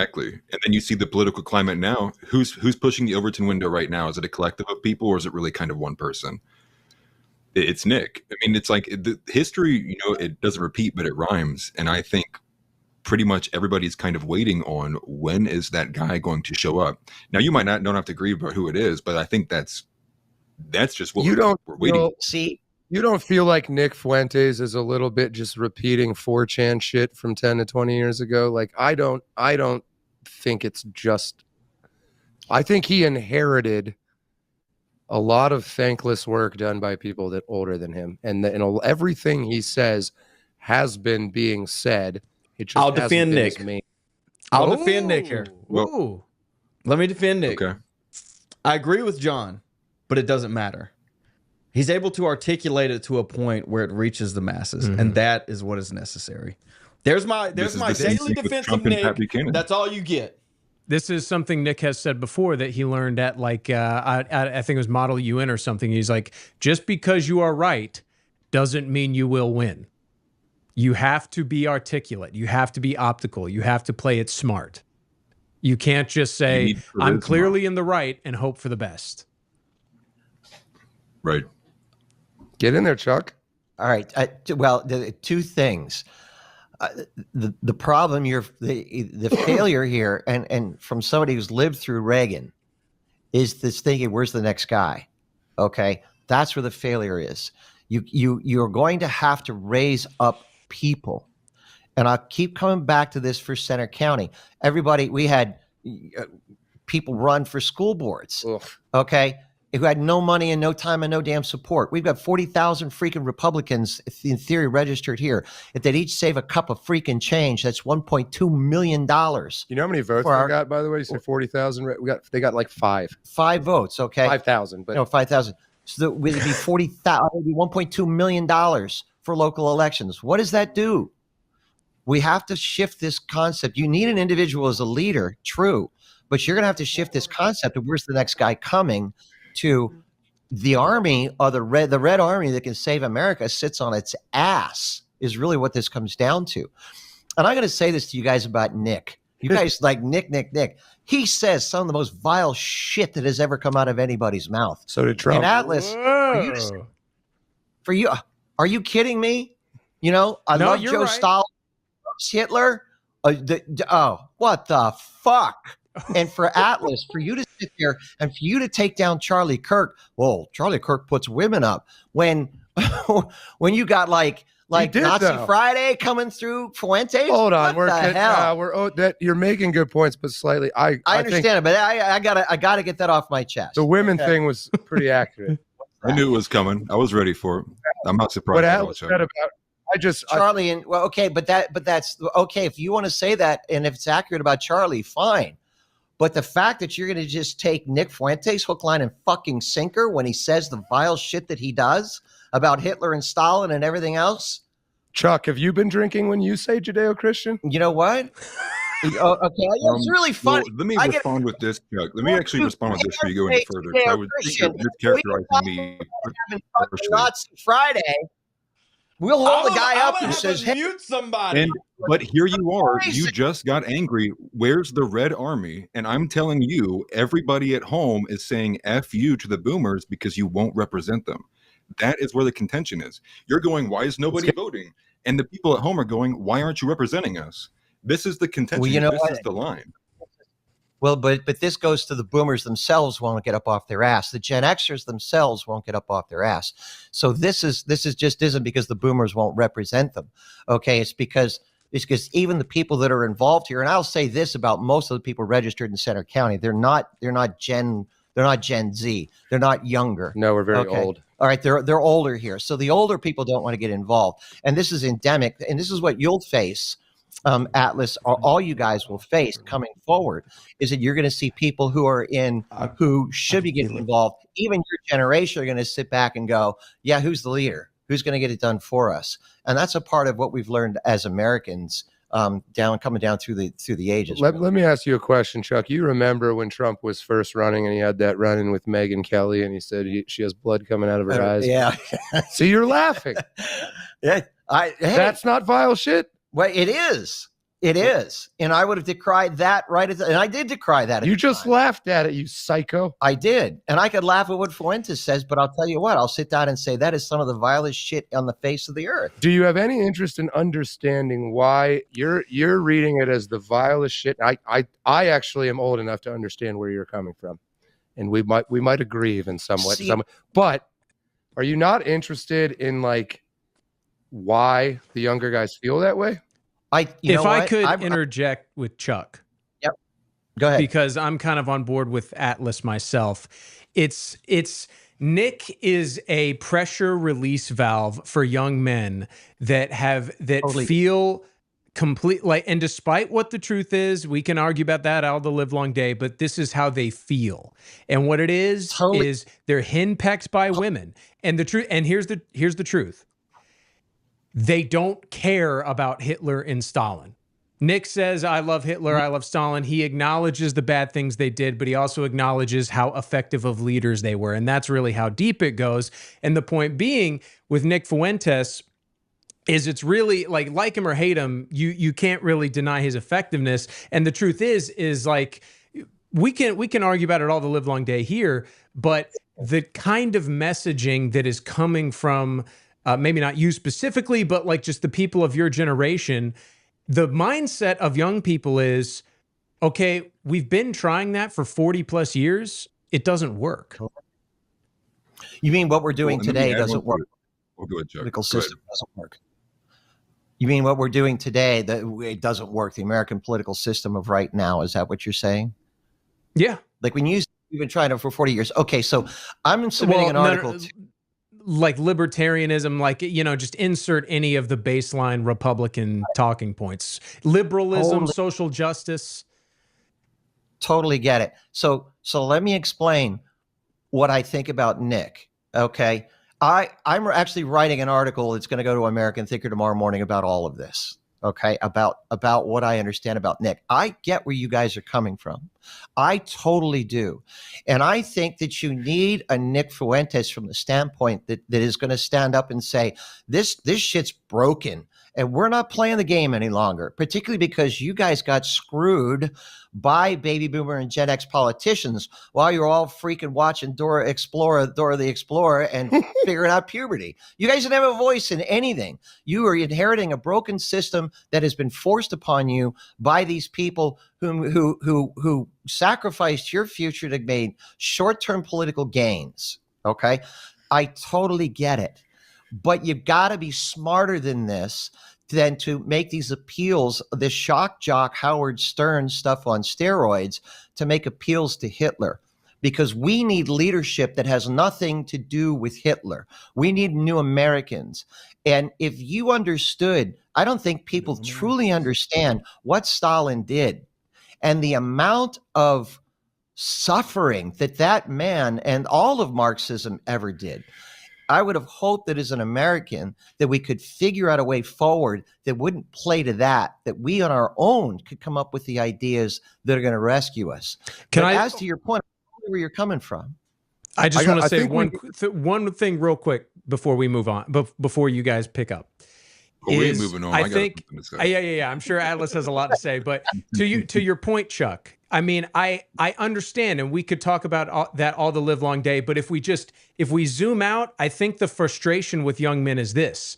Exactly. And then you see the political climate now. Who's pushing the Overton window right now? Is it a collective of people, or is it really kind of one person? It's Nick. I mean, it's like the history, it doesn't repeat, but it rhymes. And I think pretty much everybody's kind of waiting on when is that guy going to show up. Now, you might don't have to agree about who it is, but I think that's just what we're waiting. See, you don't feel like Nick Fuentes is a little bit just repeating 4chan shit from 10 to 20 years ago? Like, I don't think it's just, I think he inherited a lot of thankless work done by people that older than him. And everything he says has been being said. It just I'll defend Nick. I'll defend Nick here. Well, let me defend Nick. Okay. I agree with John, but it doesn't matter. He's able to articulate it to a point where it reaches the masses, and that is what is necessering. There's my daily defense of Nick. That's all you get. This is something Nick has said before that he learned at I think it was Model UN or something. He's like, just because you are right doesn't mean you will win. You have to be articulate. You have to be optical. You have to play it smart. You can't just say, I'm clearly in the right and hope for the best. Right. Get in there, Chuck. All right. Well, two things. The problem, the failure here, and from somebody who's lived through Reagan, is this thinking, where's the next guy? Okay, that's where the failure is. You're going to have to raise up people, and I'll keep coming back to this for Center County. Everybody, we had people run for school boards. Ugh. Okay. Who had no money and no time and no damn support. We've got 40,000 freaking Republicans in theory registered here. If they'd each save a cup of freaking change, that's $1.2 million. You know how many votes we got, by the way? You said 40,000. They got like 5 votes. Okay, 5,000, but 5,000. So that would be $1.2 million for local elections. What does that do? We have to shift this concept. You need an individual as a leader, true, but you're going to have to shift this concept of where's the next guy coming. To the army, or the red army that can save America sits on its ass is really what this comes down to. And I'm going to say this to you guys about Nick. You guys like Nick. He says some of the most vile shit that has ever come out of anybody's mouth. So did Trump. And Atlas, for you, are you kidding me? I love Joe Stalin, Hitler. What the fuck? And for Atlas, for you to sit there and for you to take down Charlie Kirk, well, Charlie Kirk puts women up when you got like Nazi Friday coming through Fuentes. Hold on, you're making good points, but slightly. I understand it, but I gotta get that off my chest. The women thing was pretty accurate. I knew it was coming. I was ready for it. I'm not surprised. What Atlas said about Charlie, but that's okay if you want to say that, and if it's accurate about Charlie, fine. But the fact that you're going to just take Nick Fuentes hook, line, and fucking sinker when he says the vile shit that he does about Hitler and Stalin and everything else. Chuck, have you been drinking when you say Judeo-Christian? You know what? Okay, it's really funny. Well, let me respond with this, Chuck. Let me actually respond with this before you go any further. I would think you're mischaracterizing me. Nazi Friday. We'll hold the guy up who says, "Hey, mute somebody." But here you are. You just got angry. Where's the Red Army? And I'm telling you, everybody at home is saying F you to the boomers because you won't represent them. That is where the contention is. You're going, why is nobody voting? And the people at home are going, why aren't you representing us? This is the contention. Well, this is the line. Well, but this goes to the boomers themselves won't get up off their ass. The Gen Xers themselves won't get up off their ass. So this just isn't because the boomers won't represent them. Okay, it's because even the people that are involved here, and I'll say this about most of the people registered in Center County, they're not Gen Z. They're not younger. No, we're very old. All right, they're older here. So the older people don't want to get involved. And this is endemic, and this is what you'll face. Atlas, all you guys will face coming forward is that you're going to see people who should be getting involved. Even your generation are going to sit back and go, yeah, who's the leader? Who's going to get it done for us? And that's a part of what we've learned as Americans coming down through the ages. Let me ask you a question, Chuck. You remember when Trump was first running and he had that run-in with Megyn Kelly and he said she has blood coming out of her eyes? Yeah. So you're laughing. Yeah. That's not vile shit. Well, it is. It is. And I would have decried that and I did decry that. You just laughed at it, you psycho. I did. And I could laugh at what Fuentes says, but I'll tell you what, I'll sit down and say that is some of the vilest shit on the face of the earth. Do you have any interest in understanding why you're reading it as the vilest shit? I actually am old enough to understand where you're coming from. And we might agree even somewhat. But are you not interested in like why the younger guys feel that way? If I could interject with Chuck. Yep. Go ahead. Because I'm kind of on board with Atlas myself. It's Nick is a pressure release valve for young men that totally feel complete, like, and despite what the truth is, we can argue about that all the live long day, but this is how they feel. And what it is they're henpecked by women. And the truth, and here's the truth. They don't care about Hitler and Stalin. Nick says, I love Hitler, I love Stalin. He acknowledges the bad things they did, but he also acknowledges how effective of leaders they were. And that's really how deep it goes. And the point being with Nick Fuentes is it's really like him or hate him, you can't really deny his effectiveness. And the truth is like, we can argue about it all the live long day here, but the kind of messaging that is coming from maybe not you specifically, but like just the people of your generation, the mindset of young people is, okay, we've been trying that for 40 plus years. It doesn't work. You mean what we're doing today doesn't work? We'll go ahead, Chuck. Political system doesn't work. You mean what we're doing today, that it doesn't work? The American political system of right now, is that what you're saying? Yeah. Like when you've been trying it for 40 years. Okay, so I'm submitting an article. Like libertarianism, like, just insert any of the baseline Republican talking points. Liberalism, social justice. Totally get it. So let me explain what I think about Nick. Okay. I'm actually writing an article that's going to go to American Thinker tomorrow morning about all of this. Okay. About what I understand about Nick. I get where you guys are coming from. I totally do. And I think that you need a Nick Fuentes from the standpoint that is going to stand up and say, this shit's broken and we're not playing the game any longer, particularly because you guys got screwed by baby boomer and Gen X politicians while you're all freaking watching Dora the Explorer and figuring out puberty. You guys didn't have a voice in anything. You are inheriting a broken system that has been forced upon you by these people who sacrificed your future to make short-term political gains. Okay. I totally get it. But you've got to be smarter than this, than to make these appeals, this shock jock Howard Stern stuff on steroids, to make appeals to Hitler. Because we need leadership that has nothing to do with Hitler. We need new Americans. And if you understood, I don't think people truly understand what Stalin did and the amount of suffering that man and all of Marxism ever did. I would have hoped that as an American that we could figure out a way forward that wouldn't play to that we on our own could come up with the ideas that are going to rescue us. As to your point, where you're coming from, I just want to say one thing real quick before we move on, before you guys pick up. We're moving on. I think, yeah. I'm sure Atlas has a lot to say, but to your point, Chuck, I mean, I understand, and we could talk about that all the live long day, but if we zoom out, I think the frustration with young men is this.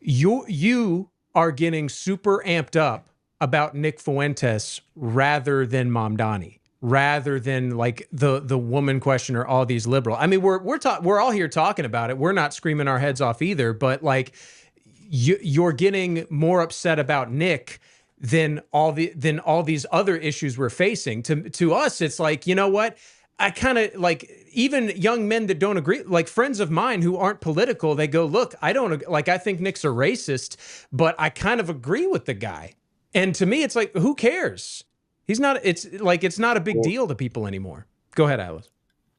You are getting super amped up about Nick Fuentes rather than Mamdani, rather than like the woman question or all these liberal. I mean, we're all here talking about it. We're not screaming our heads off either, but like you're getting more upset about Nick than all these other issues we're facing. To us, it's like, you know what? I kind of like, even young men that don't agree, like friends of mine who aren't political, they go, look, I think Nick's a racist, but I kind of agree with the guy. And to me, it's like, who cares? It's not a big deal to people anymore. Go ahead, Alice.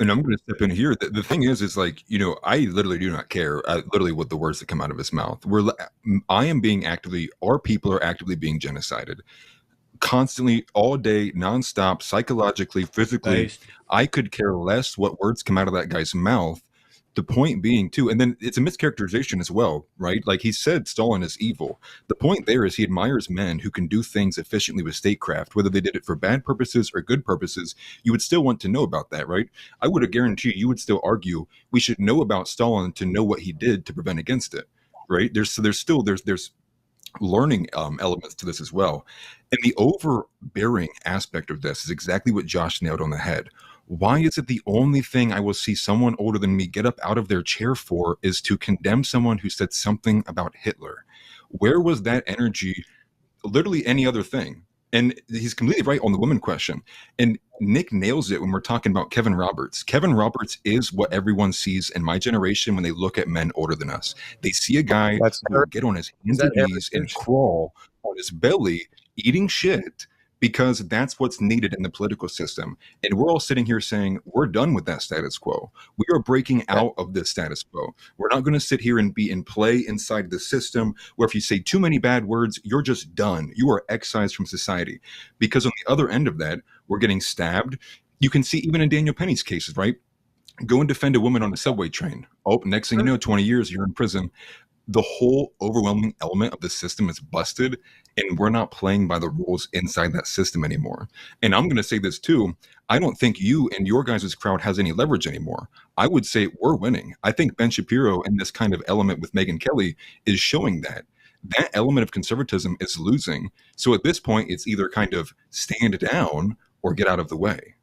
And I'm going to step in here. The thing is like, I literally do not care literally what the words that come out of his mouth. Our people are actively being genocided constantly, all day, nonstop, psychologically, physically. I could care less what words come out of that guy's mouth. The point being, too, and then it's a mischaracterization as well, right? Like he said, Stalin is evil. The point there is he admires men who can do things efficiently with statecraft, whether they did it for bad purposes or good purposes. You would still want to know about that, right? I would guarantee you would still argue we should know about Stalin to know what he did to prevent against it, right? There's learning elements to this as well. And the overbearing aspect of this is exactly what Josh nailed on the head. Why is it the only thing I will see someone older than me get up out of their chair for is to condemn someone who said something about Hitler? Where was that energy? Literally any other thing. And he's completely right on the woman question. And Nick nails it when we're talking about Kevin Roberts. Kevin Roberts is what everyone sees in my generation when they look at men older than us. They see a guy who will get on his hands and knees and crawl on his belly eating shit because that's what's needed in the political system. And we're all sitting here saying, we're done with that status quo. We are breaking out of this status quo. We're not going to sit here and be in play inside the system where if you say too many bad words, you're just done. You are excised from society. Because on the other end of that, we're getting stabbed. You can see even in Daniel Penny's cases, right? Go and defend a woman on a subway train. Oh, next thing you know, 20 years, you're in prison. The whole overwhelming element of the system is busted, and we're not playing by the rules inside that system anymore. And I'm going to say this too. I don't think you and your guys' crowd has any leverage anymore. I would say we're winning. I think Ben Shapiro and this kind of element with Megyn Kelly is showing that. That element of conservatism is losing. So at this point, it's either kind of stand down or get out of the way.